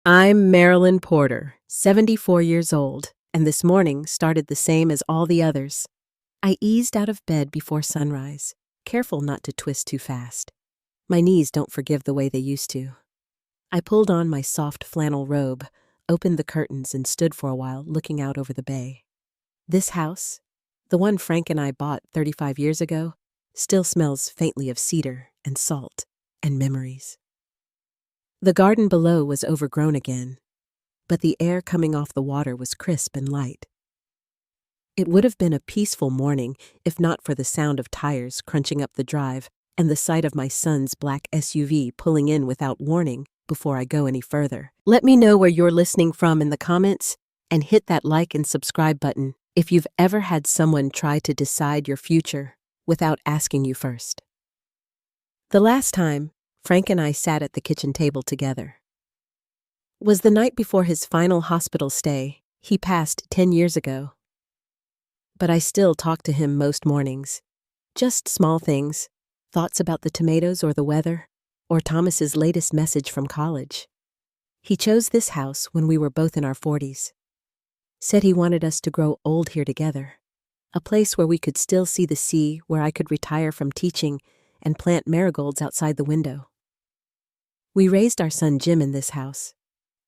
I'm Marilyn Porter, 74 years old, and this morning started the same as all the others. I eased out of bed before sunrise, careful not to twist too fast. My knees don't forgive the way they used to. I pulled on my soft flannel robe, opened the curtains, and stood for a while looking out over the bay. This house, the one Frank and I bought 35 years ago, still smells faintly of cedar and salt and memories. The garden below was overgrown again, but the air coming off the water was crisp and light. It would have been a peaceful morning if not for the sound of tires crunching up the drive and the sight of my son's black SUV pulling in without warning before I go any further. Let me know where you're listening from in the comments and hit that like and subscribe button if you've ever had someone try to decide your future without asking you first. The last time Frank and I sat at the kitchen table together was the night before his final hospital stay. He passed 10 years ago. But I still talk to him most mornings. Just small things, thoughts about the tomatoes or the weather, or Thomas's latest message from college. He chose this house when we were both in our 40s. Said he wanted us to grow old here together. A place where we could still see the sea, where I could retire from teaching and plant marigolds outside the window. We raised our son Jim in this house,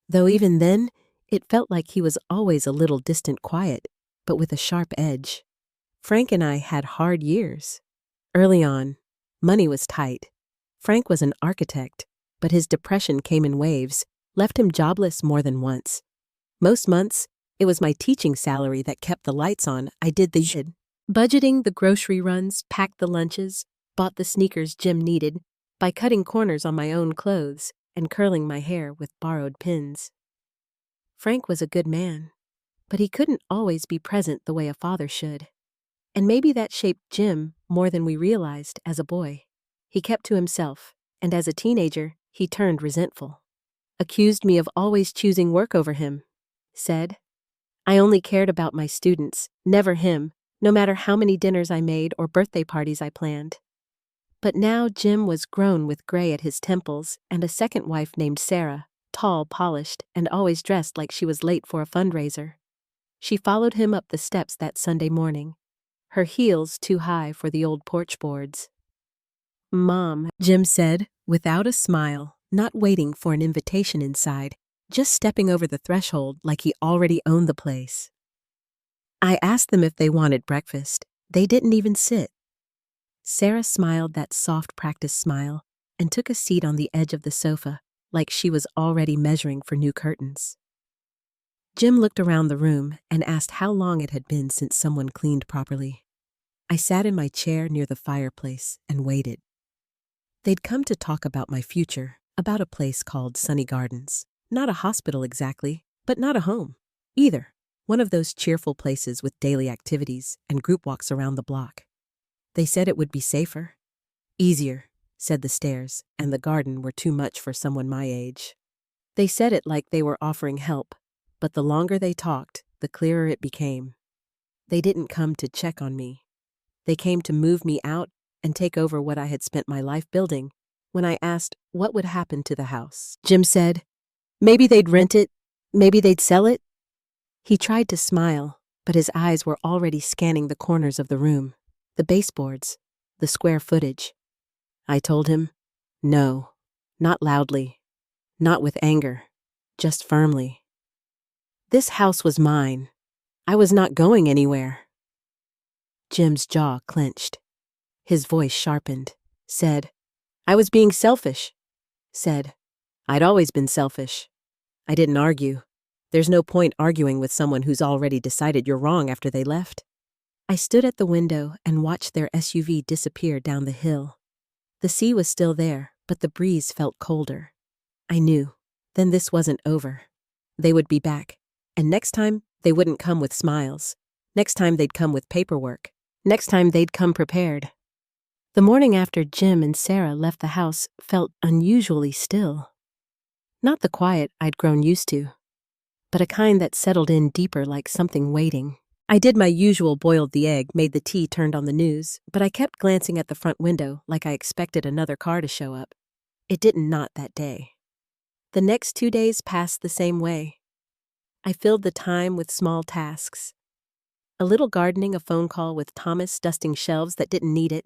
though even then, it felt like he was always a little distant quiet, but with a sharp edge. Frank and I had hard years. Early on, money was tight. Frank was an architect, but his depression came in waves, left him jobless more than once. Most months, it was my teaching salary that kept the lights on. I did the budgeting, the grocery runs, packed the lunches, bought the sneakers Jim needed, by cutting corners on my own clothes and curling my hair with borrowed pins. Frank was a good man, but he couldn't always be present the way a father should. And maybe that shaped Jim more than we realized as a boy. He kept to himself, and as a teenager, he turned resentful. Accused me of always choosing work over him. Said, I only cared about my students, never him, no matter how many dinners I made or birthday parties I planned. But now Jim was grown with gray at his temples and a second wife named Sarah, tall, polished, and always dressed like she was late for a fundraiser. She followed him up the steps that Sunday morning, her heels too high for the old porch boards. Mom, Jim said, without a smile, not waiting for an invitation inside, just stepping over the threshold like he already owned the place. I asked them if they wanted breakfast. They didn't even sit. Sarah smiled that soft practice smile and took a seat on the edge of the sofa like she was already measuring for new curtains. Jim looked around the room and asked how long it had been since someone cleaned properly. I sat in my chair near the fireplace and waited. They'd come to talk about my future, about a place called Sunny Gardens. Not a hospital exactly, but not a home either. One of those cheerful places with daily activities and group walks around the block. They said it would be safer. Easier, said the stairs, and the garden were too much for someone my age. They said it like they were offering help, but the longer they talked, the clearer it became. They didn't come to check on me. They came to move me out and take over what I had spent my life building. When I asked what would happen to the house, Jim said, maybe they'd rent it, maybe they'd sell it. He tried to smile, but his eyes were already scanning the corners of the room. The baseboards, the square footage. I told him, no, not loudly, not with anger, just firmly. This house was mine. I was not going anywhere. Jim's jaw clenched. His voice sharpened. Said, I was being selfish. Said, I'd always been selfish. I didn't argue. There's no point arguing with someone who's already decided you're wrong after they left. I stood at the window and watched their SUV disappear down the hill. The sea was still there, but the breeze felt colder. I knew, then this wasn't over. They would be back, and next time they wouldn't come with smiles. Next time they'd come with paperwork. Next time they'd come prepared. The morning after Jim and Sarah left the house felt unusually still. Not the quiet I'd grown used to, but a kind that settled in deeper like something waiting. I did my usual boiled the egg, made the tea, turned on the news, but I kept glancing at the front window like I expected another car to show up. It didn't, not that day. The next 2 days passed the same way. I filled the time with small tasks. A little gardening, a phone call with Thomas dusting shelves that didn't need it.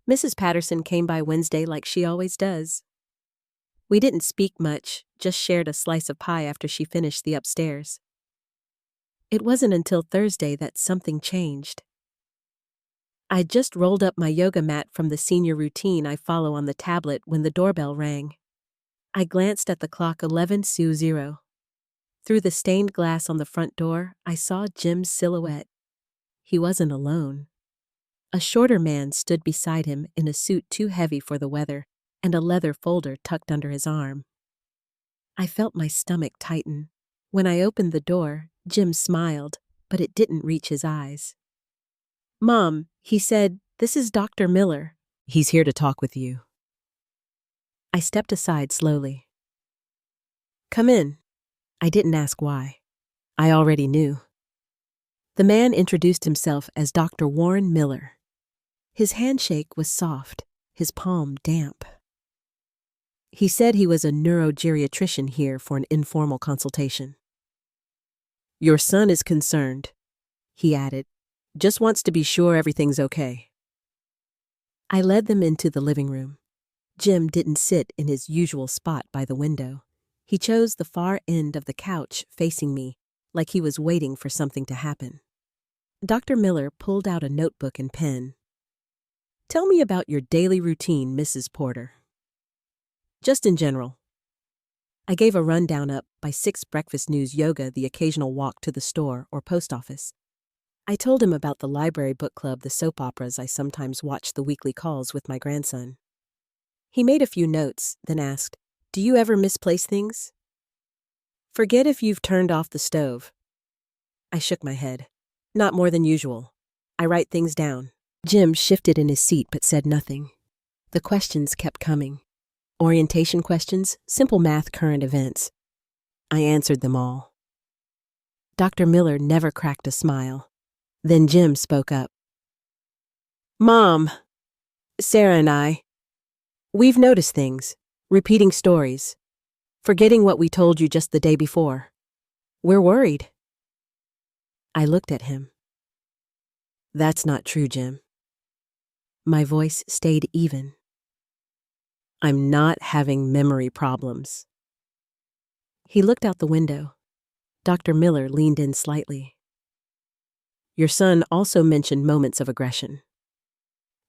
Mrs. Patterson came by Wednesday like she always does. We didn't speak much, just shared a slice of pie after she finished the upstairs. It wasn't until Thursday that something changed. I just rolled up my yoga mat from the senior routine I follow on the tablet when the doorbell rang. I glanced at the clock 11:00. Through the stained glass on the front door, I saw Jim's silhouette. He wasn't alone. A shorter man stood beside him in a suit too heavy for the weather and a leather folder tucked under his arm. I felt my stomach tighten. When I opened the door, Jim smiled, but it didn't reach his eyes. "Mom," he said, "this is Dr. Miller. He's here to talk with you." I stepped aside slowly. "Come in." I didn't ask why. I already knew. The man introduced himself as Dr. Warren Miller. His handshake was soft, his palm damp. He said he was a neurogeriatrician here for an informal consultation. "Your son is concerned," he added. "Just wants to be sure everything's okay." I led them into the living room. Jim didn't sit in his usual spot by the window. He chose the far end of the couch facing me, like he was waiting for something to happen. Dr. Miller pulled out a notebook and pen. "Tell me about your daily routine, Mrs. Porter." "Just in general." I gave a rundown up by 6 breakfast news, yoga, the occasional walk to the store or post office. I told him about the library, book club, the soap operas I sometimes watched, the weekly calls with my grandson. He made a few notes, then asked, "Do you ever misplace things?" "Forget if you've turned off the stove." I shook my head. "Not more than usual. I write things down." Jim shifted in his seat but said nothing. The questions kept coming. Orientation questions, simple math, current events. I answered them all. Dr. Miller never cracked a smile. Then Jim spoke up. "Mom, Sarah and we've noticed things, repeating stories, forgetting what we told you just the day before. We're worried." I looked at him. "That's not true, Jim." My voice stayed even. "I'm not having memory problems." He looked out the window. Dr. Miller leaned in slightly. "Your son also mentioned moments of aggression,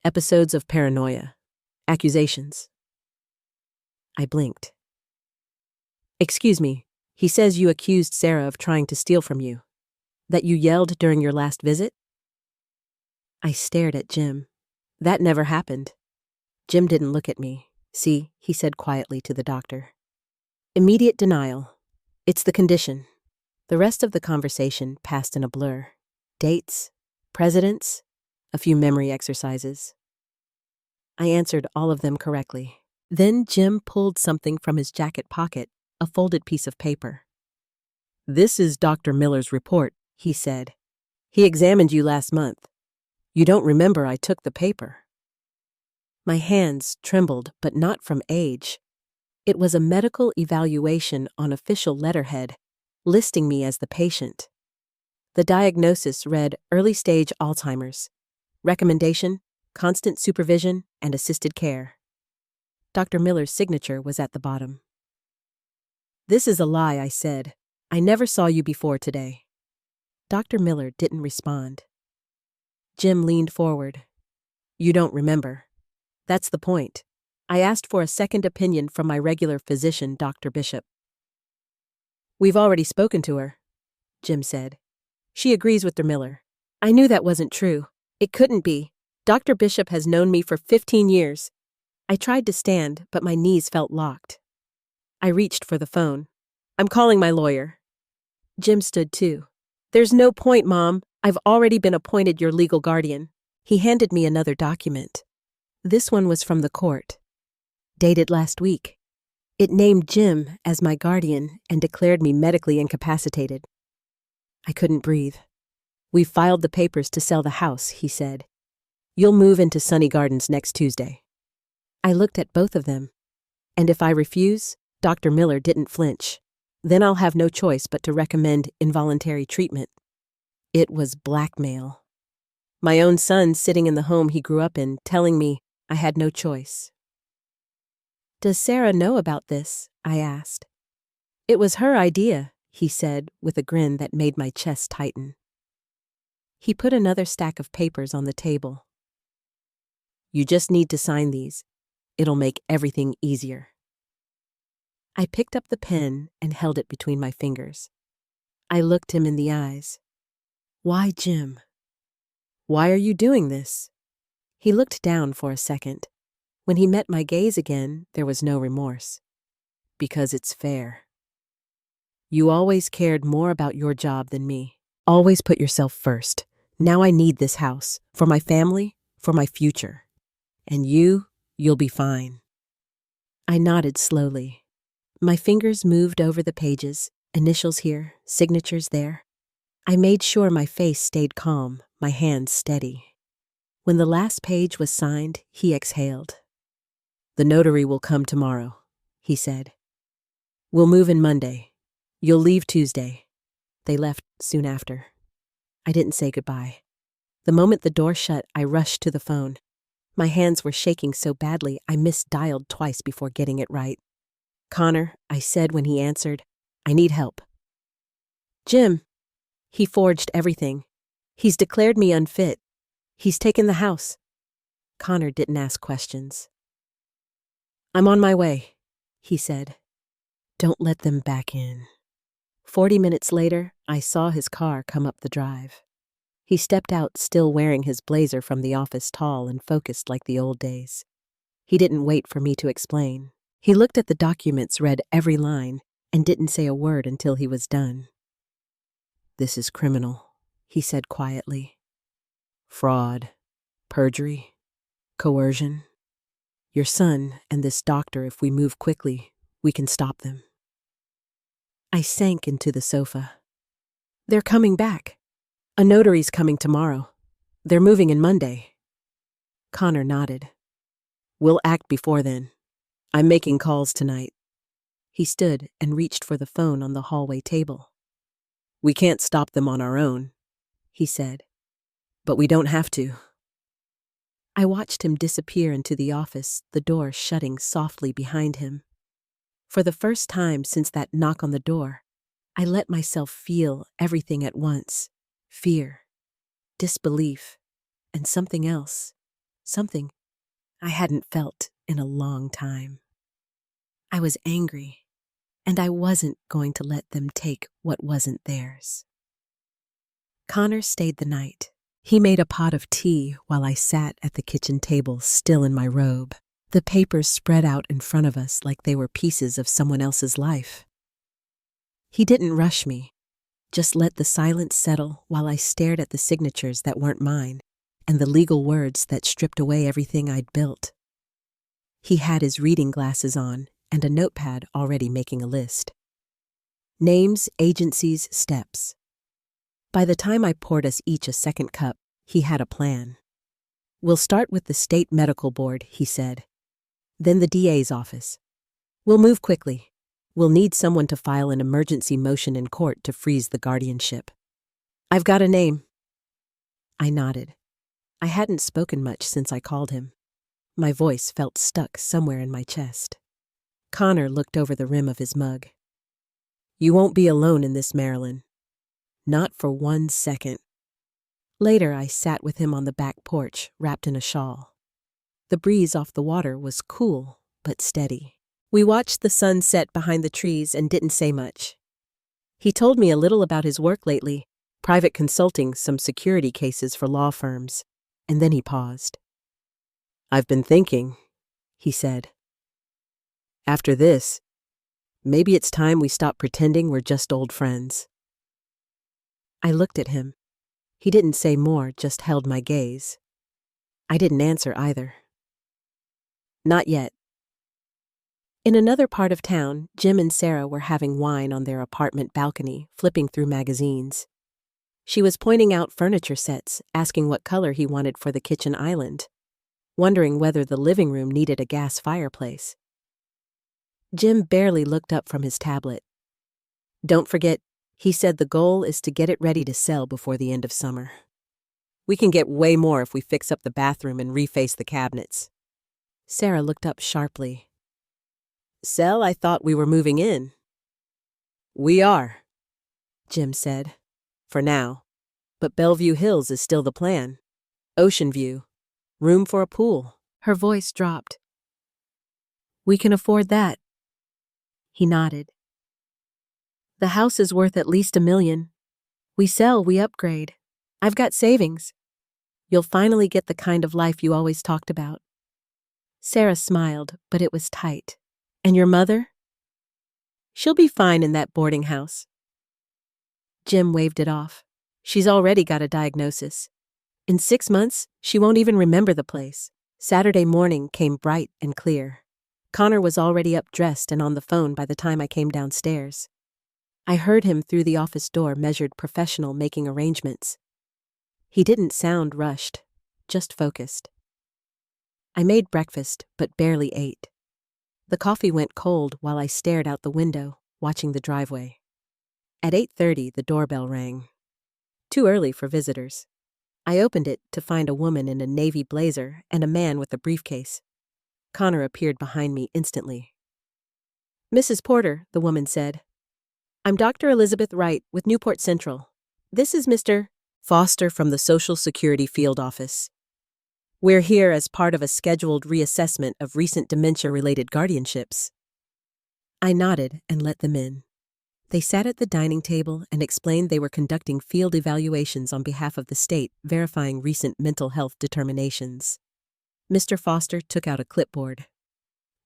episodes of paranoia, accusations." I blinked. "Excuse me, he says you accused Sarah of trying to steal from you, that you yelled during your last visit?" I stared at Jim. "That never happened." Jim didn't look at me. "See," he said quietly to the doctor. "Immediate denial. It's the condition." The rest of the conversation passed in a blur. Dates, presidents, a few memory exercises. I answered all of them correctly. Then Jim pulled something from his jacket pocket, a folded piece of paper. "This is Dr. Miller's report," he said. "He examined you last month. You don't remember I took the paper." My hands trembled, but not from age. It was a medical evaluation on official letterhead, listing me as the patient. The diagnosis read early-stage Alzheimer's. Recommendation, constant supervision and assisted care. Dr. Miller's signature was at the bottom. "This is a lie," I said. "I never saw you before today." Dr. Miller didn't respond. Jim leaned forward. "You don't remember. That's the point. I asked for a second opinion from my regular physician, Dr. Bishop." "We've already spoken to her," Jim said. "She agrees with Dr. Miller." I knew that wasn't true. It couldn't be. Dr. Bishop has known me for 15 years. I tried to stand, but my knees felt locked. I reached for the phone. "I'm calling my lawyer." Jim stood too. "There's no point, Mom. I've already been appointed your legal guardian." He handed me another document. This one was from the court, dated last week. It named Jim as my guardian and declared me medically incapacitated. I couldn't breathe. "We've filed the papers to sell the house," he said. "You'll move into Sunny Gardens next Tuesday." I looked at both of them. "And if I refuse?" Dr. Miller didn't flinch. Then I'll have no choice but to recommend involuntary treatment. It was blackmail. My own son sitting in the home he grew up in, telling me I had no choice. Does Sarah know about this? I asked. It was her idea, he said with a grin that made my chest tighten. He put another stack of papers on the table. You just need to sign these. It'll make everything easier. I picked up the pen and held it between my fingers. I looked him in the eyes. Why, Jim? Why are you doing this? He looked down for a second. When he met my gaze again, there was no remorse. Because it's fair. You always cared more about your job than me. Always put yourself first. Now I need this house. For my family, for my future. And you'll be fine. I nodded slowly. My fingers moved over the pages, initials here, signatures there. I made sure my face stayed calm, my hands steady. When the last page was signed, he exhaled. The notary will come tomorrow, he said. We'll move in Monday. You'll leave Tuesday. They left soon after. I didn't say goodbye. The moment the door shut, I rushed to the phone. My hands were shaking so badly, I misdialed twice before getting it right. Connor, I said when he answered, I need help. Jim. He forged everything. He's declared me unfit. He's taken the house. Connor didn't ask questions. I'm on my way, he said. Don't let them back in. 40 minutes later, I saw his car come up the drive. He stepped out, still wearing his blazer from the office, tall and focused like the old days. He didn't wait for me to explain. He looked at the documents, read every line, and didn't say a word until he was done. This is criminal, he said quietly. Fraud, perjury, coercion. Your son and this doctor, if we move quickly, we can stop them. I sank into the sofa. They're coming back. A notary's coming tomorrow. They're moving in Monday. Connor nodded. We'll act before then. I'm making calls tonight. He stood and reached for the phone on the hallway table. We can't stop them on our own, he said. But we don't have to. I watched him disappear into the office, the door shutting softly behind him. For the first time since that knock on the door, I let myself feel everything at once. Fear, disbelief, and something else. Something I hadn't felt in a long time. I was angry, and I wasn't going to let them take what wasn't theirs. Connor stayed the night. He made a pot of tea while I sat at the kitchen table, still in my robe. The papers spread out in front of us like they were pieces of someone else's life. He didn't rush me, just let the silence settle while I stared at the signatures that weren't mine and the legal words that stripped away everything I'd built. He had his reading glasses on and a notepad already making a list. Names, agencies, steps. By the time I poured us each a second cup, he had a plan. We'll start with the state medical board, he said. Then the DA's office. We'll move quickly. We'll need someone to file an emergency motion in court to freeze the guardianship. I've got a name. I nodded. I hadn't spoken much since I called him. My voice felt stuck somewhere in my chest. Connor looked over the rim of his mug. You won't be alone in this, Marilyn. Not for 1 second. Later, I sat with him on the back porch, wrapped in a shawl. The breeze off the water was cool, but steady. We watched the sun set behind the trees and didn't say much. He told me a little about his work lately, private consulting, some security cases for law firms, and then he paused. I've been thinking, he said. After this, maybe it's time we stop pretending we're just old friends. I looked at him. He didn't say more, just held my gaze. I didn't answer either. Not yet. In another part of town, Jim and Sarah were having wine on their apartment balcony, flipping through magazines. She was pointing out furniture sets, asking what color he wanted for the kitchen island, wondering whether the living room needed a gas fireplace. Jim barely looked up from his tablet. Don't forget, he said the goal is to get it ready to sell before the end of summer. We can get way more if we fix up the bathroom and reface the cabinets. Sarah looked up sharply. Sell? I thought we were moving in. We are, Jim said. For now. But Bellevue Hills is still the plan. Ocean view. Room for a pool. Her voice dropped. We can afford that. He nodded. The house is worth at least $1 million. We sell, we upgrade. I've got savings. You'll finally get the kind of life you always talked about. Sarah smiled, but it was tight. And your mother? She'll be fine in that boarding house. Jim waved it off. She's already got a diagnosis. In 6 months, she won't even remember the place. Saturday morning came bright and clear. Connor was already up dressed and on the phone by the time I came downstairs. I heard him through the office door, measured professional, making arrangements. He didn't sound rushed, just focused. I made breakfast, but barely ate. The coffee went cold while I stared out the window, watching the driveway. At 8:30, the doorbell rang. Too early for visitors. I opened it to find a woman in a navy blazer and a man with a briefcase. Connor appeared behind me instantly. Mrs. Porter, the woman said. I'm Dr. Elizabeth Wright with Newport Central. This is Mr. Foster from the Social Security Field Office. We're here as part of a scheduled reassessment of recent dementia-related guardianships. I nodded and let them in. They sat at the dining table and explained they were conducting field evaluations on behalf of the state, verifying recent mental health determinations. Mr. Foster took out a clipboard.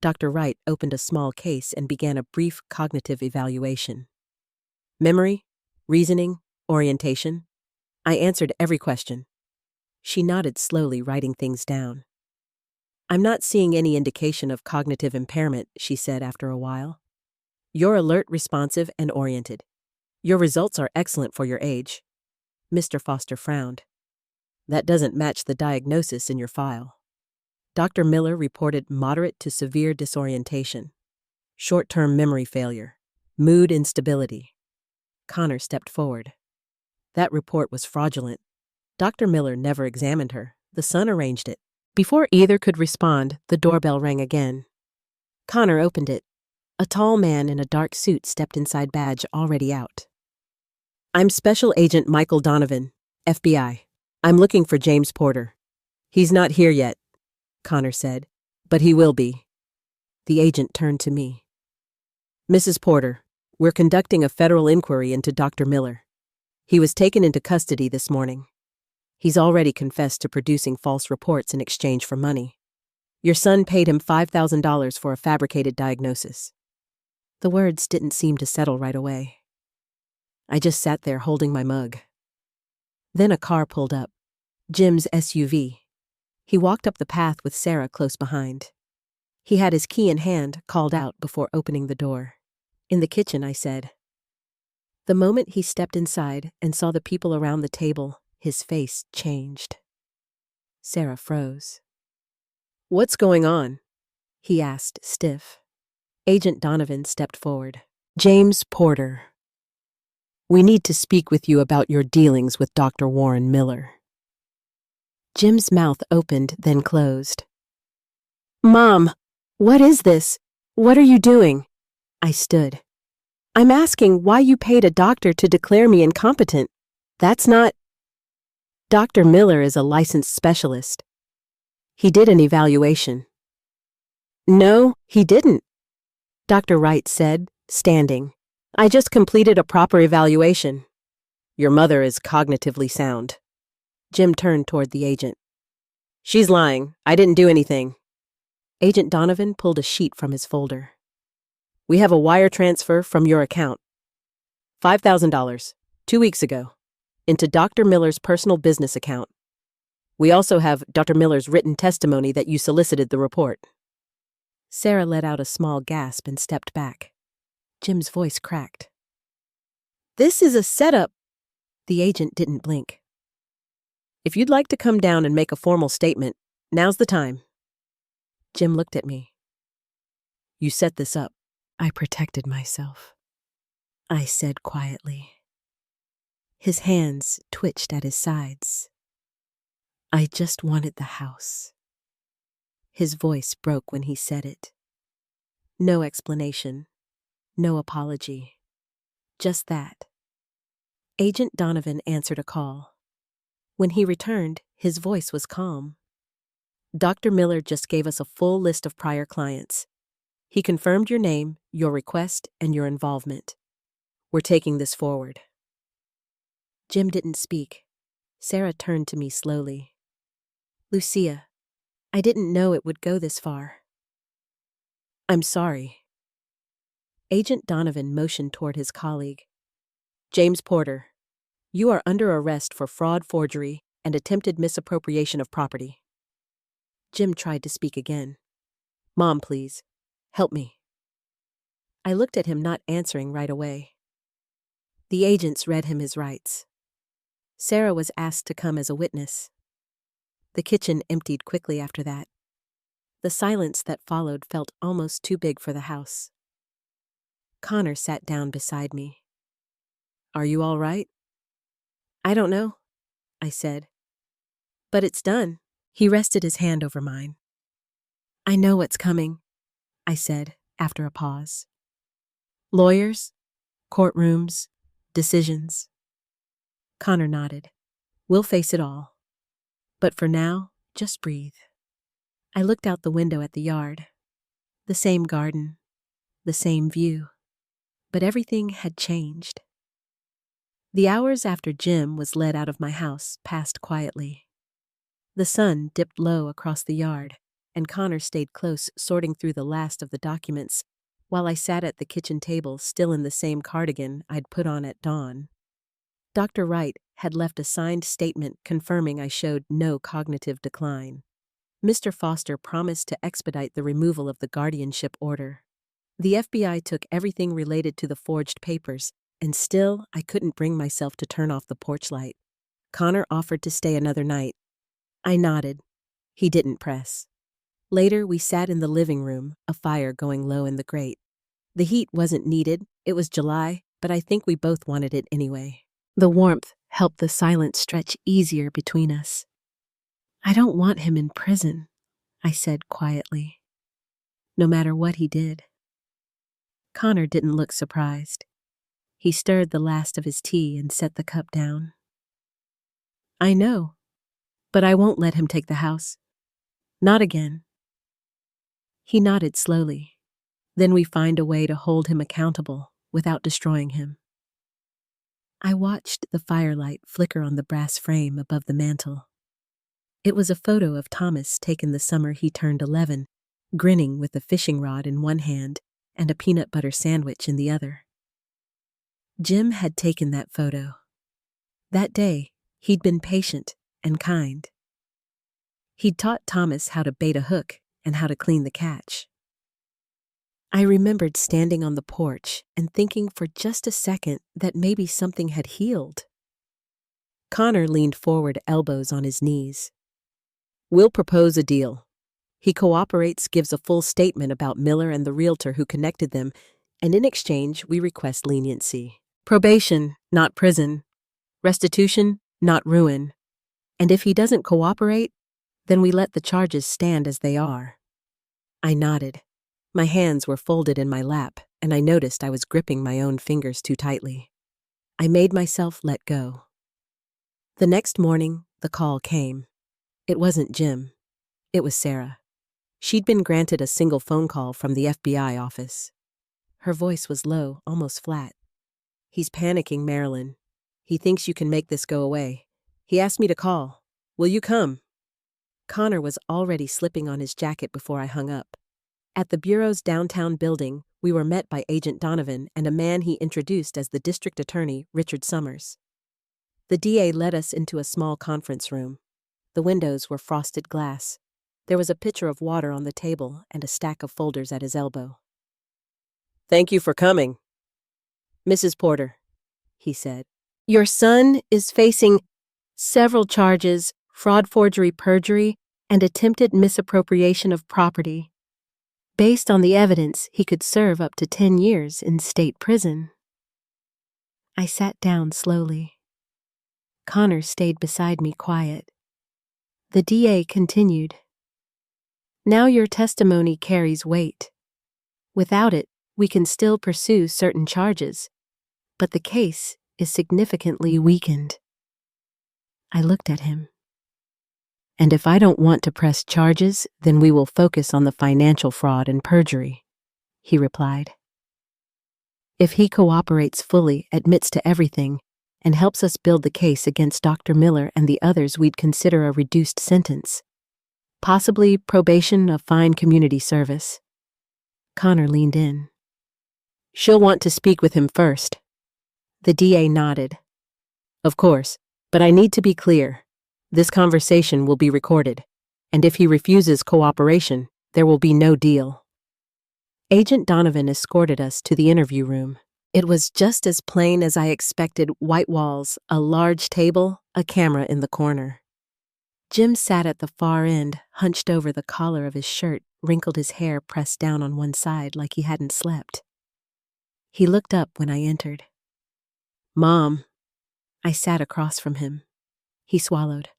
Dr. Wright opened a small case and began a brief cognitive evaluation. Memory, reasoning, orientation. I answered every question. She nodded slowly, writing things down. I'm not seeing any indication of cognitive impairment, she said after a while. You're alert, responsive, and oriented. Your results are excellent for your age. Mr. Foster frowned. That doesn't match the diagnosis in your file. Dr. Miller reported moderate to severe disorientation, short-term memory failure, mood instability. Connor stepped forward. That report was fraudulent. Dr. Miller never examined her. The son arranged it. Before either could respond, the doorbell rang again. Connor opened it. A tall man in a dark suit stepped inside, badge already out. I'm Special Agent Michael Donovan, FBI. I'm looking for James Porter. He's not here yet, Connor said, but he will be. The agent turned to me. Mrs. Porter, we're conducting a federal inquiry into Dr. Miller. He was taken into custody this morning. He's already confessed to producing false reports in exchange for money. Your son paid him $5,000 for a fabricated diagnosis. The words didn't seem to settle right away. I just sat there holding my mug. Then a car pulled up. Jim's SUV. He walked up the path with Sarah close behind. He had his key in hand, called out before opening the door. In the kitchen, I said. The moment he stepped inside and saw the people around the table, his face changed. Sarah froze. What's going on? He asked, stiff. Agent Donovan stepped forward. James Porter. We need to speak with you about your dealings with Dr. Warren Miller. Jim's mouth opened, then closed. Mom, what is this? What are you doing? I stood. I'm asking why you paid a doctor to declare me incompetent. That's not... Dr. Miller is a licensed specialist. He did an evaluation. No, he didn't, Dr. Wright said, standing. I just completed a proper evaluation. Your mother is cognitively sound. Jim turned toward the agent. She's lying. I didn't do anything. Agent Donovan pulled a sheet from his folder. We have a wire transfer from your account. $5,000, 2 weeks ago, into Dr. Miller's personal business account. We also have Dr. Miller's written testimony that you solicited the report. Sarah let out a small gasp and stepped back. Jim's voice cracked. This is a setup. The agent didn't blink. If you'd like to come down and make a formal statement, now's the time. Jim looked at me. You set this up. I protected myself, I said quietly. His hands twitched at his sides. I just wanted the house. His voice broke when he said it. No explanation, no apology, just that. Agent Donovan answered a call. When he returned, his voice was calm. Dr. Miller just gave us a full list of prior clients. He confirmed your name, your request, and your involvement. We're taking this forward. Jim didn't speak. Sarah turned to me slowly. Lucia, I didn't know it would go this far. I'm sorry. Agent Donovan motioned toward his colleague. James Porter, you are under arrest for fraud, forgery, and attempted misappropriation of property. Jim tried to speak again. Mom, please. Help me. I looked at him, not answering right away. The agents read him his rights. Sarah was asked to come as a witness. The kitchen emptied quickly after that. The silence that followed felt almost too big for the house. Connor sat down beside me. Are you all right? I don't know, I said. But it's done. He rested his hand over mine. I know what's coming, I said after a pause. Lawyers, courtrooms, decisions. Connor nodded. We'll face it all. But for now, just breathe. I looked out the window at the yard. The same garden, the same view. But everything had changed. The hours after Jim was led out of my house passed quietly. The sun dipped low across the yard, and Connor stayed close, sorting through the last of the documents, while I sat at the kitchen table, still in the same cardigan I'd put on at dawn. Dr. Wright had left a signed statement confirming I showed no cognitive decline. Mr. Foster promised to expedite the removal of the guardianship order. The FBI took everything related to the forged papers, and still I couldn't bring myself to turn off the porch light. Connor offered to stay another night. I nodded. He didn't press. Later, we sat in the living room, a fire going low in the grate. The heat wasn't needed, it was July, but I think we both wanted it anyway. The warmth helped the silence stretch easier between us. I don't want him in prison, I said quietly. No matter what he did. Connor didn't look surprised. He stirred the last of his tea and set the cup down. I know, but I won't let him take the house. Not again. He nodded slowly. Then we find a way to hold him accountable without destroying him. I watched the firelight flicker on the brass frame above the mantel. It was a photo of Thomas taken the summer he turned 11, grinning with a fishing rod in one hand and a peanut butter sandwich in the other. Jim had taken that photo. That day, he'd been patient and kind. He'd taught Thomas how to bait a hook and how to clean the catch. I remembered standing on the porch and thinking for just a second that maybe something had healed. Connor leaned forward, elbows on his knees. We'll propose a deal. He cooperates, gives a full statement about Miller and the realtor who connected them, and in exchange, we request leniency. Probation, not prison. Restitution, not ruin. And if he doesn't cooperate, then we let the charges stand as they are. I nodded. My hands were folded in my lap, and I noticed I was gripping my own fingers too tightly. I made myself let go. The next morning, the call came. It wasn't Jim. It was Sarah. She'd been granted a single phone call from the FBI office. Her voice was low, almost flat. He's panicking, Marilyn. He thinks you can make this go away. He asked me to call. Will you come? Connor was already slipping on his jacket before I hung up. At the Bureau's downtown building, we were met by Agent Donovan and a man he introduced as the district attorney, Richard Summers. The DA led us into a small conference room. The windows were frosted glass. There was a pitcher of water on the table and a stack of folders at his elbow. Thank you for coming. Mrs. Porter, he said. Your son is facing several charges: fraud, forgery, perjury, and attempted misappropriation of property. Based on the evidence, he could serve up to 10 years in state prison. I sat down slowly. Connor stayed beside me quiet. The DA continued. Now your testimony carries weight. Without it, we can still pursue certain charges, but the case is significantly weakened. I looked at him. And if I don't want to press charges, then we will focus on the financial fraud and perjury, he replied. If he cooperates fully, admits to everything, and helps us build the case against Dr. Miller and the others, we'd consider a reduced sentence. Possibly probation, a fine community service. Connor leaned in. She'll want to speak with him first. The DA nodded. Of course, but I need to be clear. This conversation will be recorded, and if he refuses cooperation, there will be no deal. Agent Donovan escorted us to the interview room. It was just as plain as I expected: white walls, a large table, a camera in the corner. Jim sat at the far end, hunched over the collar of his shirt, wrinkled his hair pressed down on one side like he hadn't slept. He looked up when I entered. Mom. I sat across from him. He swallowed.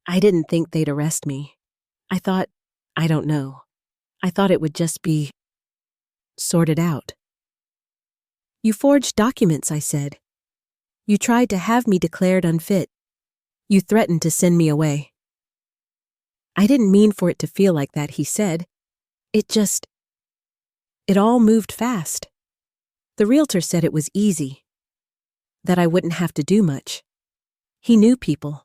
I didn't think they'd arrest me. I thought it would just be sorted out. You forged documents, I said. You tried to have me declared unfit. You threatened to send me away. I didn't mean for it to feel like that, he said. It all moved fast. The realtor said it was easy, that I wouldn't have to do much. He knew people.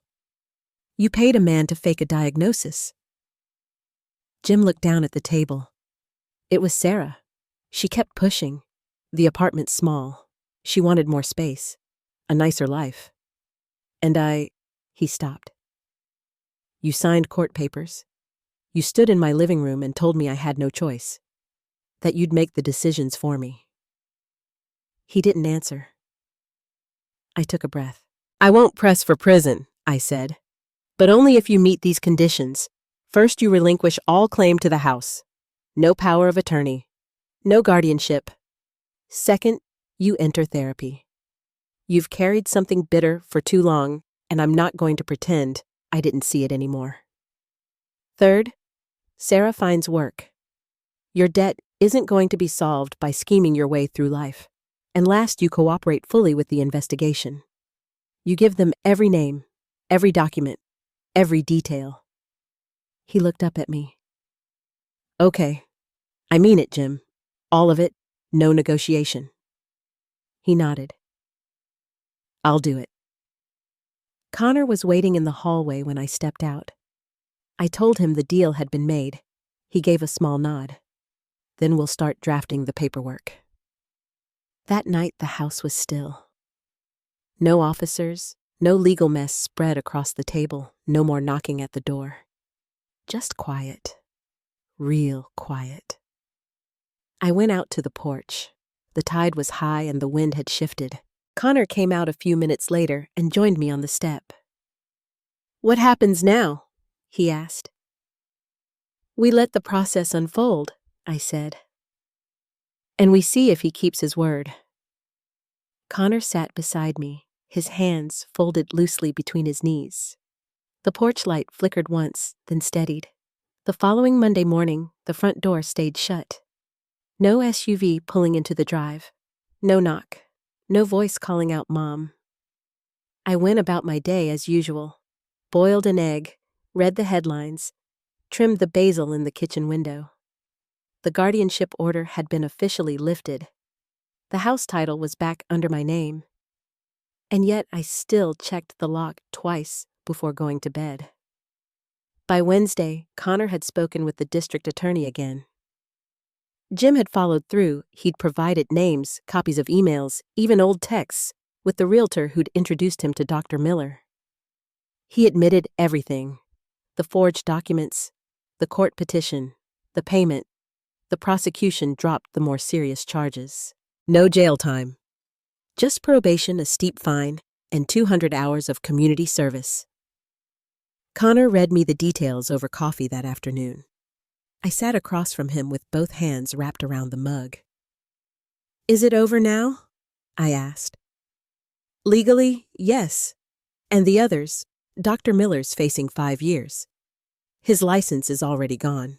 You paid a man to fake a diagnosis. Jim looked down at the table. It was Sarah. She kept pushing. The apartment's small. She wanted more space, a nicer life. And he stopped. You signed court papers. You stood in my living room and told me I had no choice, that you'd make the decisions for me. He didn't answer. I took a breath. I won't press for prison, I said, but only if you meet these conditions. First, you relinquish all claim to the house. No power of attorney. No guardianship. Second, you enter therapy. You've carried something bitter for too long, and I'm not going to pretend I didn't see it anymore. Third, Sarah finds work. Your debt isn't going to be solved by scheming your way through life. And last, you cooperate fully with the investigation. You give them every name, every document, every detail. He looked up at me. Okay, I mean it, Jim. All of it, no negotiation. He nodded. I'll do it. Connor was waiting in the hallway when I stepped out. I told him the deal had been made. He gave a small nod. Then we'll start drafting the paperwork. That night, the house was still. No officers, no legal mess spread across the table, no more knocking at the door. Just quiet. Real quiet. I went out to the porch. The tide was high and the wind had shifted. Connor came out a few minutes later and joined me on the step. What happens now? He asked. We let the process unfold, I said. And we see if he keeps his word. Connor sat beside me, his hands folded loosely between his knees. The porch light flickered once, then steadied. The following Monday morning, the front door stayed shut. No SUV pulling into the drive. No knock. No voice calling out Mom. I went about my day as usual. Boiled an egg, read the headlines, trimmed the basil in the kitchen window. The guardianship order had been officially lifted. The house title was back under my name. And yet I still checked the lock twice before going to bed. By Wednesday, Connor had spoken with the district attorney again. Jim had followed through. He'd provided names, copies of emails, even old texts, with the realtor who'd introduced him to Dr. Miller. He admitted everything: the forged documents, the court petition, the payment. The prosecution dropped the more serious charges. No jail time. Just probation, a steep fine, and 200 hours of community service. Connor read me the details over coffee that afternoon. I sat across from him with both hands wrapped around the mug. "Is it over now?" I asked. "Legally, yes. And the others, Dr. Miller's facing 5 years. His license is already gone.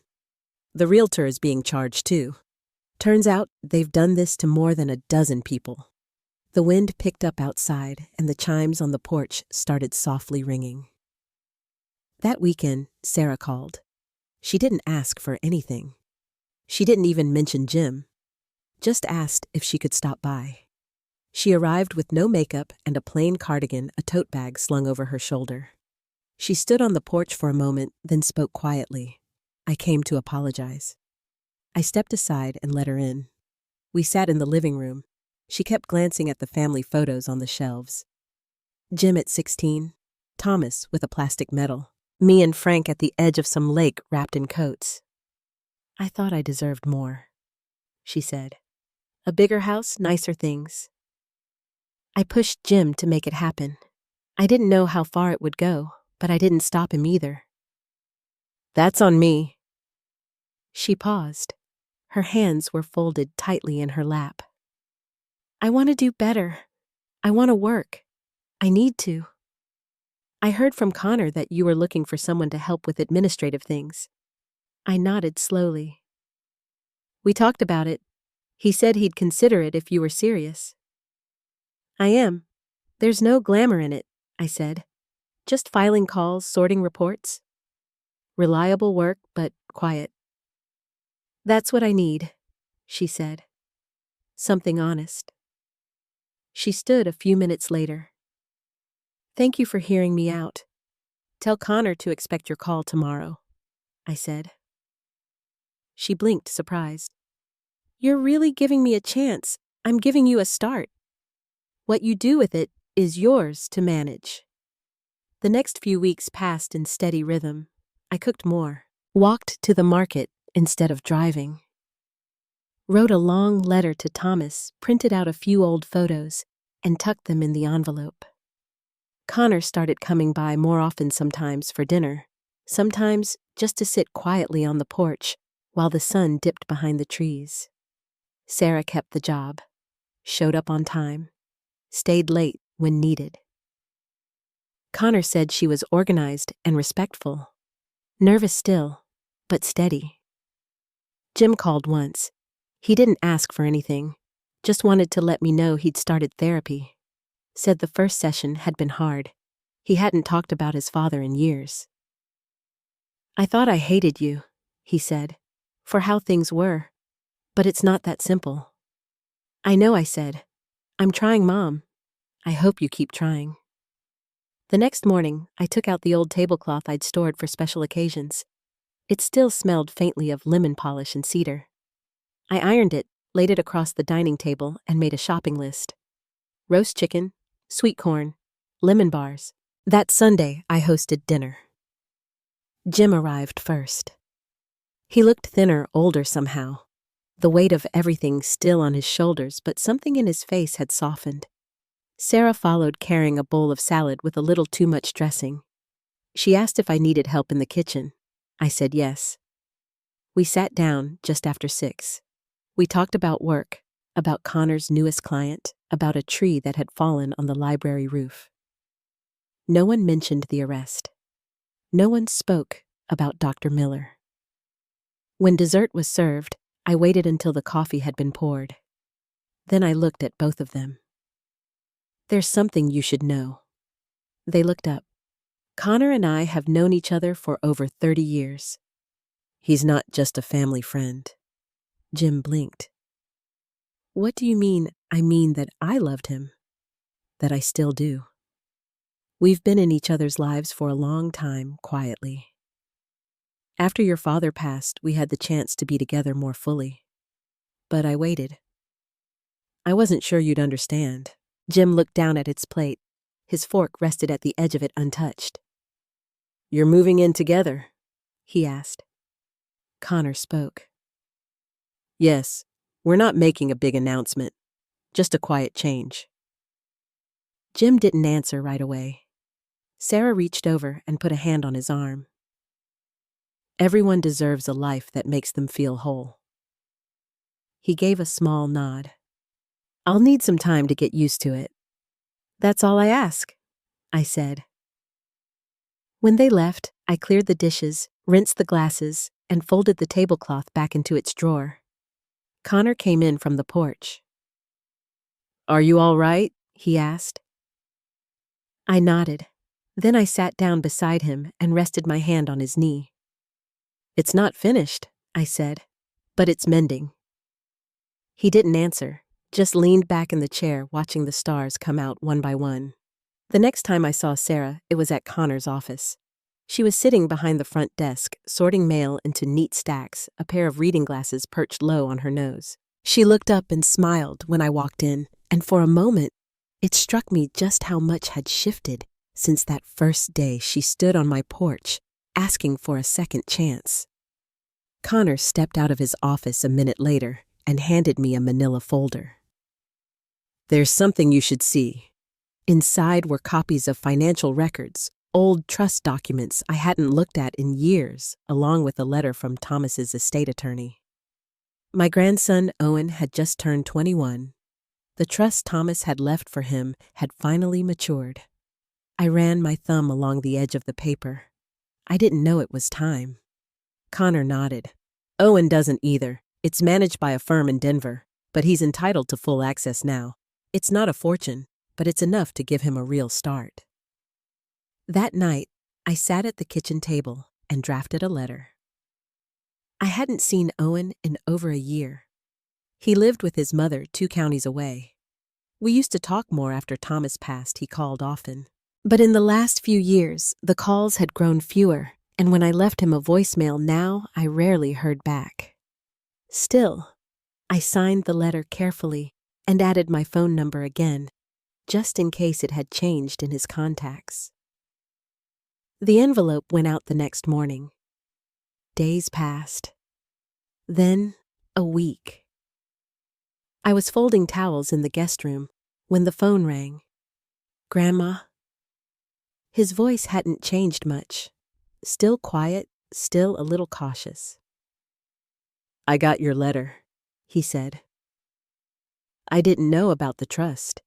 The realtor is being charged too. Turns out they've done this to more than a dozen people." The wind picked up outside and the chimes on the porch started softly ringing. That weekend, Sarah called. She didn't ask for anything. She didn't even mention Jim. Just asked if she could stop by. She arrived with no makeup and a plain cardigan, a tote bag slung over her shoulder. She stood on the porch for a moment, then spoke quietly. I came to apologize. I stepped aside and let her in. We sat in the living room. She kept glancing at the family photos on the shelves. Jim at 16, Thomas with a plastic medal, me and Frank at the edge of some lake wrapped in coats. "I thought I deserved more," she said. "A bigger house, nicer things." I pushed Jim to make it happen. I didn't know how far it would go, but I didn't stop him either. "That's on me." She paused. Her hands were folded tightly in her lap. "I want to do better. I want to work. I need to. I heard from Connor that you were looking for someone to help with administrative things." I nodded slowly. "We talked about it. He said he'd consider it if you were serious." "I am. There's no glamour in it," I said. "Just filing calls, sorting reports. Reliable work, but quiet." "That's what I need," she said. "Something honest." She stood a few minutes later. "Thank you for hearing me out. Tell Connor to expect your call tomorrow," I said. She blinked, surprised. "You're really giving me a chance. I'm giving you a start. What you do with it is yours to manage." The next few weeks passed in steady rhythm. I cooked more, walked to the market instead of driving, wrote a long letter to Thomas, printed out a few old photos, and tucked them in the envelope. Connor started coming by more often, sometimes for dinner, sometimes just to sit quietly on the porch while the sun dipped behind the trees. Sarah kept the job, showed up on time, stayed late when needed. Connor said she was organized and respectful, nervous still, but steady. Jim called once. He didn't ask for anything, just wanted to let me know he'd started therapy. Said the first session had been hard. He hadn't talked about his father in years. "I thought I hated you," he said, "for how things were. But it's not that simple." "I know," I said. "I'm trying, Mom. I hope you keep trying." The next morning, I took out the old tablecloth I'd stored for special occasions. It still smelled faintly of lemon polish and cedar. I ironed it, laid it across the dining table, and made a shopping list. Roast chicken, sweet corn, lemon bars. That Sunday, I hosted dinner. Jim arrived first. He looked thinner, older somehow. The weight of everything still on his shoulders, but something in his face had softened. Sarah followed, carrying a bowl of salad with a little too much dressing. She asked if I needed help in the kitchen. I said yes. We sat down just after 6. We talked about work, about Connor's newest client, about a tree that had fallen on the library roof. No one mentioned the arrest. No one spoke about Dr. Miller. When dessert was served, I waited until the coffee had been poured. Then I looked at both of them. "There's something you should know." They looked up. "Connor and I have known each other for over 30 years. He's not just a family friend." Jim blinked. "What do you mean?" "I mean that I loved him. That I still do. We've been in each other's lives for a long time, quietly. After your father passed, we had the chance to be together more fully. But I waited. I wasn't sure you'd understand." Jim looked down at its plate. His fork rested at the edge of it untouched. "You're moving in together?" he asked. Connor spoke. "Yes, we're not making a big announcement. Just a quiet change." Jim didn't answer right away. Sarah reached over and put a hand on his arm. Everyone deserves a life that makes them feel whole. He gave a small nod. I'll need some time to get used to it. That's all I ask, I said. When they left, I cleared the dishes, rinsed the glasses, and folded the tablecloth back into its drawer. Connor came in from the porch. Are you all right? He asked. I nodded. Then I sat down beside him and rested my hand on his knee. It's not finished, I said, but it's mending. He didn't answer, just leaned back in the chair watching the stars come out one by one. The next time I saw Sarah, it was at Connor's office. She was sitting behind the front desk, sorting mail into neat stacks, a pair of reading glasses perched low on her nose. She looked up and smiled when I walked in, and for a moment, it struck me just how much had shifted since that first day she stood on my porch, asking for a second chance. Connor stepped out of his office a minute later and handed me a manila folder. There's something you should see. Inside were copies of financial records, old trust documents I hadn't looked at in years, along with a letter from Thomas's estate attorney. My grandson, Owen, had just turned 21. The trust Thomas had left for him had finally matured. I ran my thumb along the edge of the paper. I didn't know it was time. Connor nodded. Owen doesn't either. It's managed by a firm in Denver, but he's entitled to full access now. It's not a fortune, but it's enough to give him a real start. That night, I sat at the kitchen table and drafted a letter. I hadn't seen Owen in over a year. He lived with his mother 2 counties away. We used to talk more after Thomas passed. He called often. But in the last few years, the calls had grown fewer, and when I left him a voicemail now, I rarely heard back. Still, I signed the letter carefully and added my phone number again, just in case it had changed in his contacts. The envelope went out the next morning. Days passed. Then, a week. I was folding towels in the guest room when the phone rang. Grandma? His voice hadn't changed much. Still quiet, still a little cautious. I got your letter, he said. I didn't know about the trust.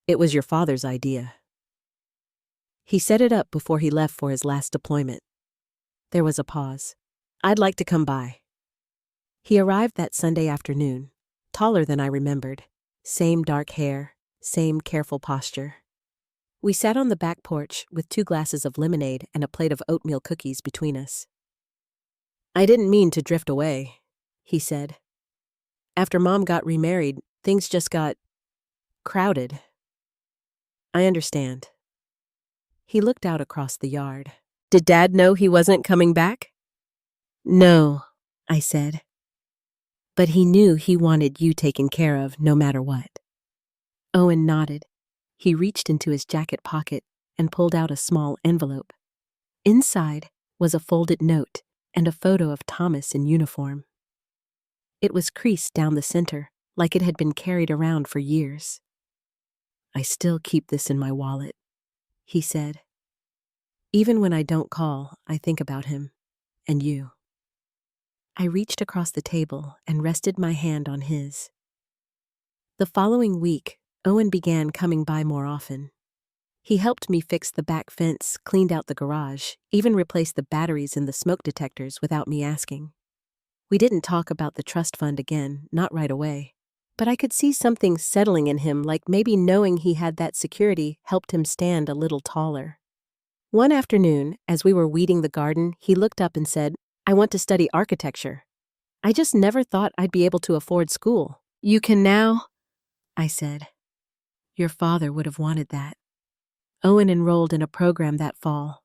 It was your father's idea. He set it up before he left for his last deployment. There was a pause. I'd like to come by. He arrived that Sunday afternoon, taller than I remembered, same dark hair, same careful posture. We sat on the back porch with 2 glasses of lemonade and a plate of oatmeal cookies between us. I didn't mean to drift away, he said. After Mom got remarried, things just got crowded. I understand. He looked out across the yard. Did Dad know he wasn't coming back? No, I said. But he knew he wanted you taken care of no matter what. Owen nodded. He reached into his jacket pocket and pulled out a small envelope. Inside was a folded note and a photo of Thomas in uniform. It was creased down the center, like it had been carried around for years. I still keep this in my wallet, he said. Even when I don't call, I think about him and you. I reached across the table and rested my hand on his. The following week, Owen began coming by more often. He helped me fix the back fence, cleaned out the garage, even replaced the batteries in the smoke detectors without me asking. We didn't talk about the trust fund again, not right away. But I could see something settling in him, like maybe knowing he had that security helped him stand a little taller. One afternoon, as we were weeding the garden, he looked up and said, I want to study architecture. I just never thought I'd be able to afford school. You can now, I said. Your father would have wanted that. Owen enrolled in a program that fall.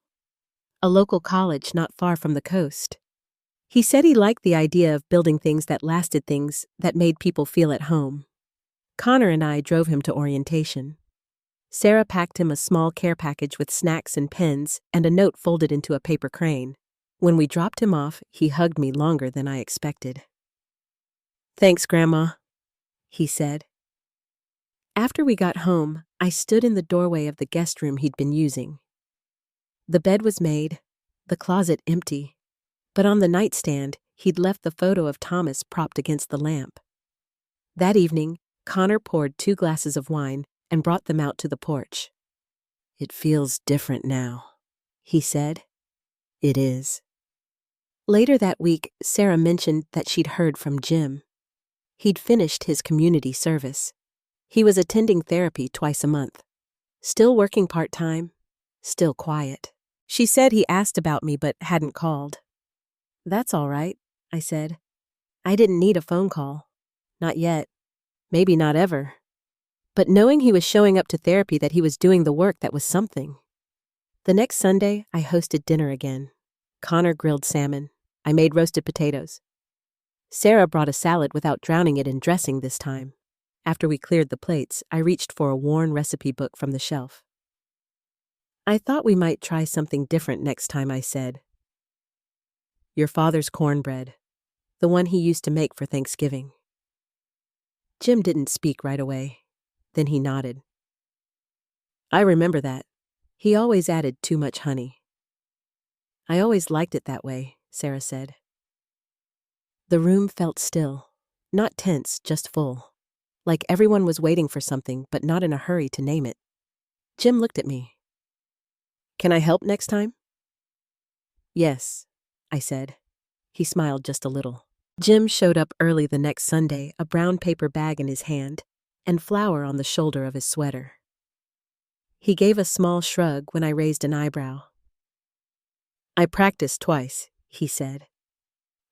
A local college not far from the coast. He said he liked the idea of building things that lasted, things that made people feel at home. Connor and I drove him to orientation. Sarah packed him a small care package with snacks and pens and a note folded into a paper crane. When we dropped him off, he hugged me longer than I expected. Thanks, Grandma, he said. After we got home, I stood in the doorway of the guest room he'd been using. The bed was made, the closet empty, But on the nightstand, he'd left the photo of Thomas propped against the lamp. That evening, Connor poured 2 glasses of wine and brought them out to the porch. "It feels different now," he said. "It is." Later that week, Sarah mentioned that she'd heard from Jim. He'd finished his community service. He was attending therapy twice a month. Still working part-time, still quiet. She said he asked about me but hadn't called. "That's all right," I said. I didn't need a phone call. Not yet. Maybe not ever. But knowing he was showing up to therapy, that he was doing the work, that was something. The next Sunday, I hosted dinner again. Connor grilled salmon. I made roasted potatoes. Sarah brought a salad without drowning it in dressing this time. After we cleared the plates, I reached for a worn recipe book from the shelf. "I thought we might try something different next time," I said. "Your father's cornbread, the one he used to make for Thanksgiving." Jim didn't speak right away. Then he nodded. "I remember that. He always added too much honey." "I always liked it that way," Sarah said. The room felt still. Not tense, just full. Like everyone was waiting for something, but not in a hurry to name it. Jim looked at me. "Can I help next time?" "Yes," I said. He smiled just a little. Jim showed up early the next Sunday, a brown paper bag in his hand, and flour on the shoulder of his sweater. He gave a small shrug when I raised an eyebrow. "I practiced twice," he said.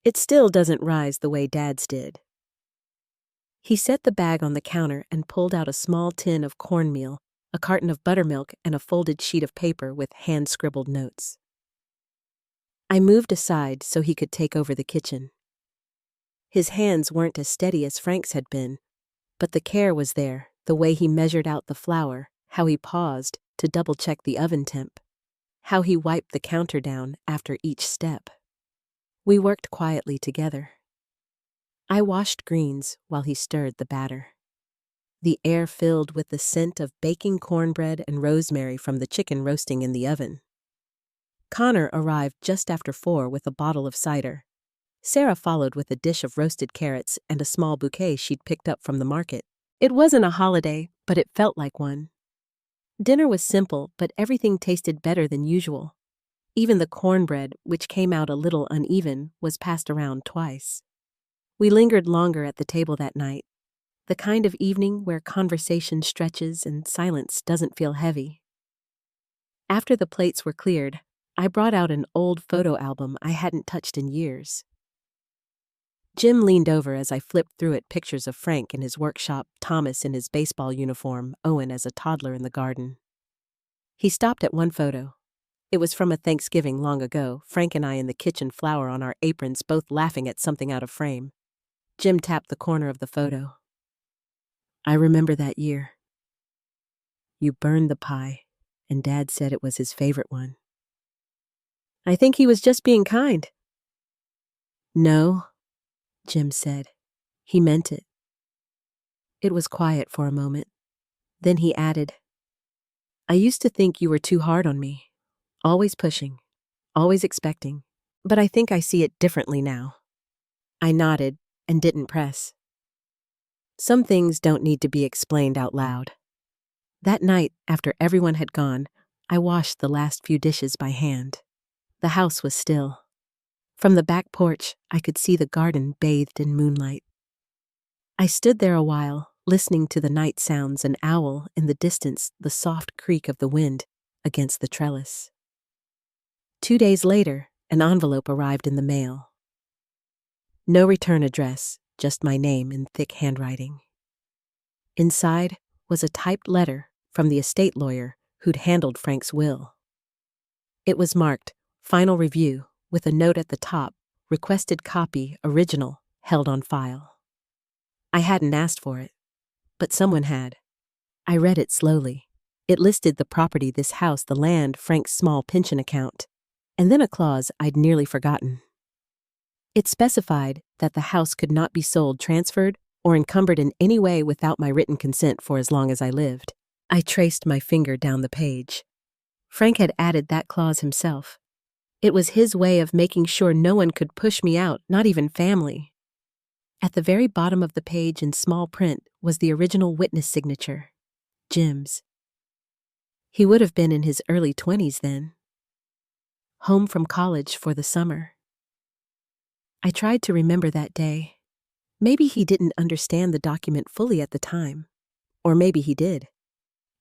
"It still doesn't rise the way Dad's did." He set the bag on the counter and pulled out a small tin of cornmeal, a carton of buttermilk, and a folded sheet of paper with hand-scribbled notes. I moved aside so he could take over the kitchen. His hands weren't as steady as Frank's had been, but the care was there, the way he measured out the flour, how he paused to double-check the oven temp, how he wiped the counter down after each step. We worked quietly together. I washed greens while he stirred the batter. The air filled with the scent of baking cornbread and rosemary from the chicken roasting in the oven. Connor arrived just after 4 with a bottle of cider. Sarah followed with a dish of roasted carrots and a small bouquet she'd picked up from the market. It wasn't a holiday, but it felt like one. Dinner was simple, but everything tasted better than usual. Even the cornbread, which came out a little uneven, was passed around twice. We lingered longer at the table that night, the kind of evening where conversation stretches and silence doesn't feel heavy. After the plates were cleared, I brought out an old photo album I hadn't touched in years. Jim leaned over as I flipped through it, pictures of Frank in his workshop, Thomas in his baseball uniform, Owen as a toddler in the garden. He stopped at one photo. It was from a Thanksgiving long ago, Frank and I in the kitchen, flour on our aprons, both laughing at something out of frame. Jim tapped the corner of the photo. "I remember that year. You burned the pie, and Dad said it was his favorite one." "I think he was just being kind." "No," Jim said. "He meant it." It was quiet for a moment. Then he added, "I used to think you were too hard on me, always pushing, always expecting, but I think I see it differently now." I nodded and didn't press. Some things don't need to be explained out loud. That night, after everyone had gone, I washed the last few dishes by hand. The house was still. From the back porch, I could see the garden bathed in moonlight. I stood there a while, listening to the night sounds, an owl in the distance, the soft creak of the wind against the trellis. 2 days later, an envelope arrived in the mail. No return address, just my name in thick handwriting. Inside was a typed letter from the estate lawyer who'd handled Frank's will. It was marked "Final Review" with a note at the top, "Requested copy, original, held on file." I hadn't asked for it, but someone had. I read it slowly. It listed the property, this house, the land, Frank's small pension account, and then a clause I'd nearly forgotten. It specified that the house could not be sold, transferred, or encumbered in any way without my written consent for as long as I lived. I traced my finger down the page. Frank had added that clause himself. It was his way of making sure no one could push me out, not even family. At the very bottom of the page in small print was the original witness signature, Jim's. He would have been in his early 20s then. Home from college for the summer. I tried to remember that day. Maybe he didn't understand the document fully at the time. Or maybe he did.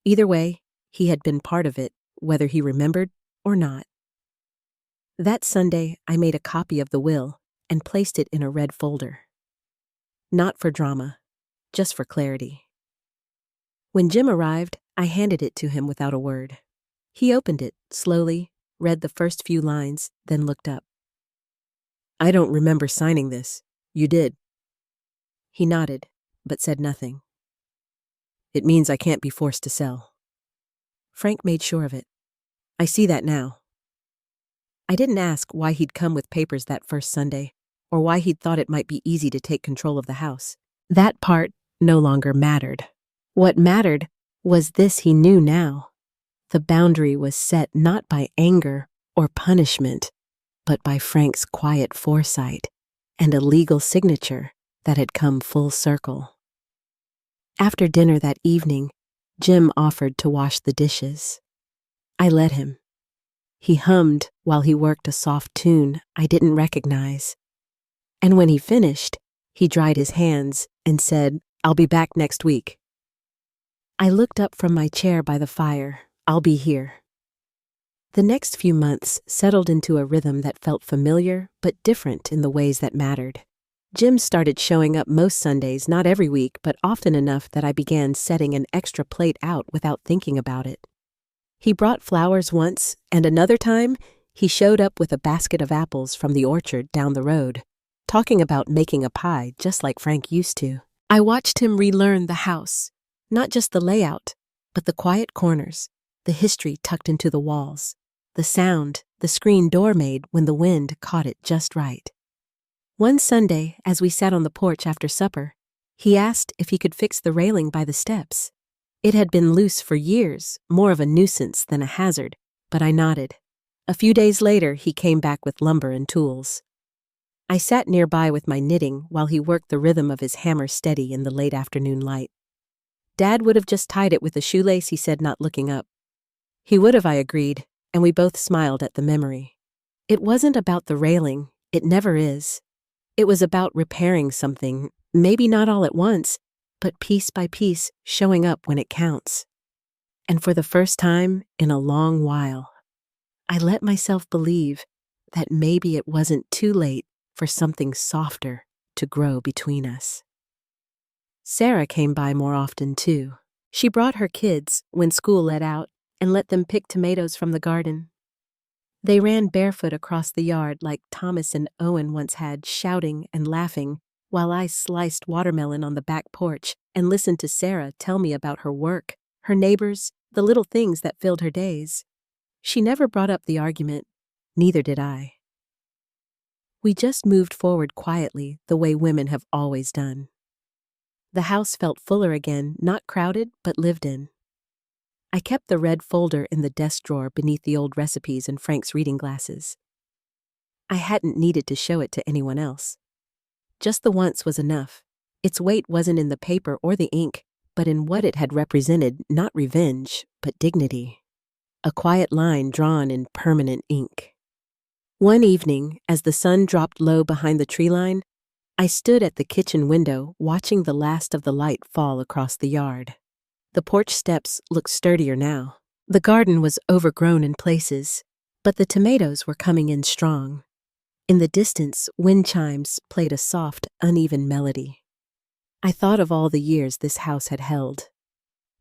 Either way, he had been part of it, whether he remembered or not. That Sunday, I made a copy of the will and placed it in a red folder. Not for drama, just for clarity. When Jim arrived, I handed it to him without a word. He opened it, slowly, read the first few lines, then looked up. "I don't remember signing this. You did." He nodded, but said nothing. "It means I can't be forced to sell." Frank made sure of it. "I see that now." I didn't ask why he'd come with papers that first Sunday, or why he'd thought it might be easy to take control of the house. That part no longer mattered. What mattered was this he knew now. The boundary was set not by anger or punishment, but by Frank's quiet foresight and a legal signature that had come full circle. After dinner that evening, Jim offered to wash the dishes. I let him. He hummed while he worked a soft tune I didn't recognize. And when he finished, he dried his hands and said, "I'll be back next week." I looked up from my chair by the fire. "I'll be here." The next few months settled into a rhythm that felt familiar but different in the ways that mattered. Jim started showing up most Sundays, not every week, but often enough that I began setting an extra plate out without thinking about it. He brought flowers once, and another time, he showed up with a basket of apples from the orchard down the road, talking about making a pie just like Frank used to. I watched him relearn the house, not just the layout, but the quiet corners, the history tucked into the walls, the sound the screen door made when the wind caught it just right. One Sunday, as we sat on the porch after supper, he asked if he could fix the railing by the steps. It had been loose for years, more of a nuisance than a hazard, but I nodded. A few days later, he came back with lumber and tools. I sat nearby with my knitting while he worked the rhythm of his hammer steady in the late afternoon light. "Dad would have just tied it with a shoelace," he said, not looking up. "He would have," I agreed, and we both smiled at the memory. It wasn't about the railing, it never is. It was about repairing something, maybe not all at once, but piece by piece showing up when it counts. And for the first time in a long while, I let myself believe that maybe it wasn't too late for something softer to grow between us. Sarah came by more often, too. She brought her kids when school let out and let them pick tomatoes from the garden. They ran barefoot across the yard like Thomas and Owen once had, shouting and laughing, while I sliced watermelon on the back porch and listened to Sarah tell me about her work, her neighbors, the little things that filled her days. She never brought up the argument, neither did I. We just moved forward quietly the way women have always done. The house felt fuller again, not crowded, but lived in. I kept the red folder in the desk drawer beneath the old recipes and Frank's reading glasses. I hadn't needed to show it to anyone else. Just the once was enough. Its weight wasn't in the paper or the ink, but in what it had represented, not revenge, but dignity. A quiet line drawn in permanent ink. One evening, as the sun dropped low behind the tree line, I stood at the kitchen window watching the last of the light fall across the yard. The porch steps looked sturdier now. The garden was overgrown in places, but the tomatoes were coming in strong. In the distance, wind chimes played a soft, uneven melody. I thought of all the years this house had held.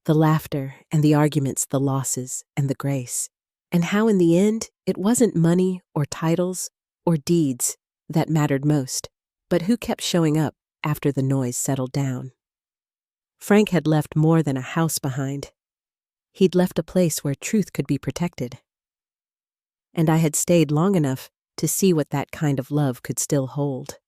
The laughter and the arguments, the losses and the grace. And how in the end, it wasn't money or titles or deeds that mattered most, but who kept showing up after the noise settled down. Frank had left more than a house behind. He'd left a place where truth could be protected. And I had stayed long enough to see what that kind of love could still hold.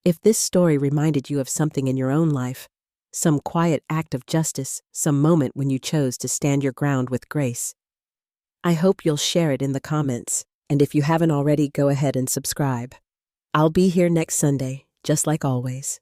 If this story reminded you of something in your own life, some quiet act of justice, some moment when you chose to stand your ground with grace, I hope you'll share it in the comments. And if you haven't already, go ahead and subscribe. I'll be here next Sunday, just like always.